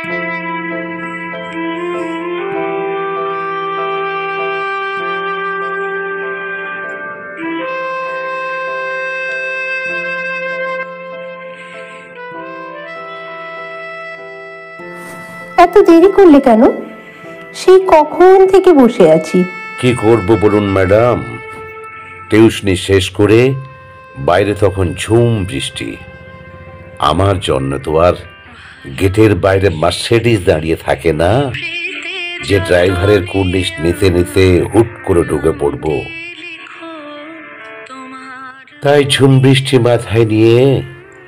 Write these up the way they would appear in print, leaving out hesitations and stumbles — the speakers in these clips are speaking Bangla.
এত দেরি করলে কেন? সেই কখন থেকে বসে আছি। কি করব বলুন ম্যাডাম, টিউশনি শেষ করে বাইরে তখন ঝুম বৃষ্টি। আমার জন্য তো আর গেটের বাইরে মার্সিডিজ দাঁড়িয়ে থাকে না যে ড্রাইভারের কুর্নিশ নিতে নিতে হুট করে ঢুকে পড়ব। তাই ঝুম বৃষ্টি মাথায় নিয়ে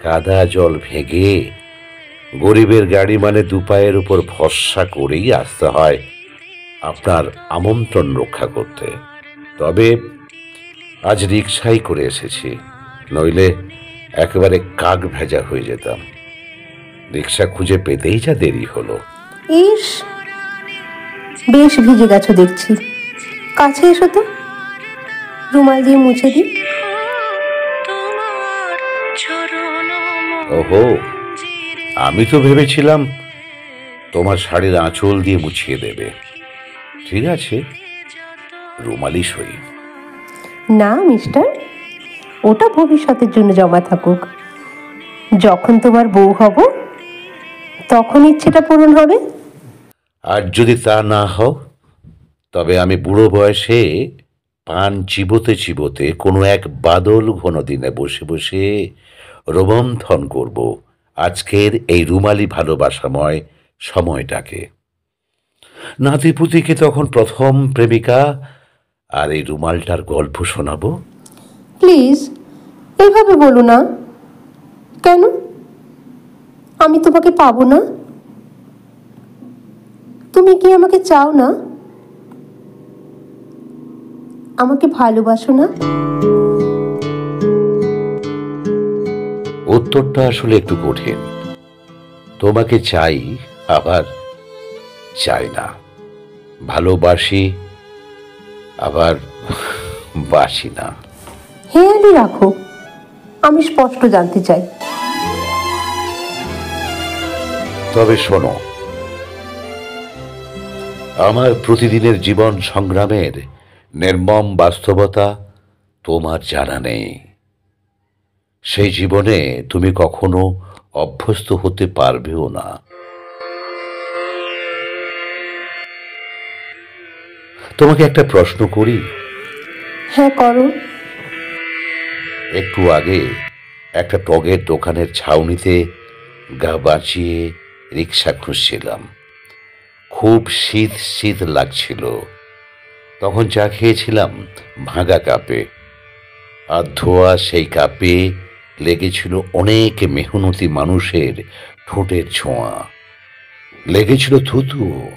কাদা জল ভেঙে গরিবের গাড়ি মানে দুপায়ের উপর ভরসা করেই আসতে হয় আপনার আমন্ত্রণ রক্ষা করতে। তবে আজ রিকশাই করে এসেছি, নইলে একেবারে কাক ভেজা হয়ে যেতাম। রিকশা খুঁজে পেতেই যা দেরি হলো। ইস, বেশ ভিজে গেছো দেখছি। কাছে এসো তো, রুমাল দিয়ে মুছে দিই। ওহো, আমি তো ভেবেছিলাম তোমার শাড়ির আঁচল দিয়ে মুছিয়ে দেবে। ঠিক আছে, রুমালি সই। না মিস্টার, ওটা ভবিষ্যতের জন্য জমা থাকুক। যখন তোমার বউ হব তখন ইচ্ছেটা পূরণ হবে। আর যদি তা না হও, তবে আমি বুড়ো বয়সে পান চিবোতে চিবোতে কোনো এক বাদল ঘন দিনে বসে বসে রোমন্থন করব আজকের এই রুমালি ভালোবাসাময় সময়টাকে। নাতিপুতিকে তখন প্রথম প্রেমিকা আর এই রুমালটার গল্প শোনাবো। প্লিজ এভাবে বলো না। কেন? আমি তোমাকে পাবো না? তুমি কি আমাকে চাও না? আমাকে ভালোবাসো না? উত্তরটা আসলে একটু কঠিন। তোমাকে চাই, আবার চাই না। ভালোবাসি, আবার বাসি না। হেয়ালি রাখো, আমি স্পষ্ট জানতে চাই। তবে শোনো, আমার প্রতিদিনের জীবন সংগ্রামের নির্মম বাস্তবতা তোমার জানা নেই। সেই জীবনে তুমি কখনো অভ্যস্ত হতে পারবেও না। তোমাকে একটা প্রশ্ন করি? হ্যাঁ করো। একটু আগে একটা টগের দোকানের ছাউনিতে গা বাঁচিয়ে রিক্সা খুঁজছিলাম। খুব শীত শীত লাগছিল। তখন চা খেয়েছিলাম ভাঙা কাপে, আর ধোয়া সেই কাপে লেগেছিল অনেক মেহনতি মানুষের ঠোঁটের ছোঁয়া। লেগেছিল থুতু,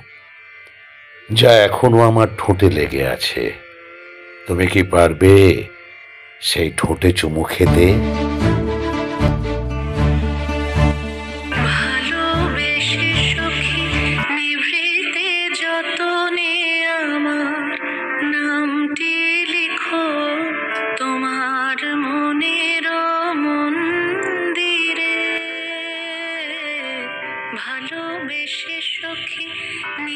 যা এখনো আমার ঠোঁটে লেগে আছে। তুমি কি পারবে সেই ঠোঁটে চুমু খেতে?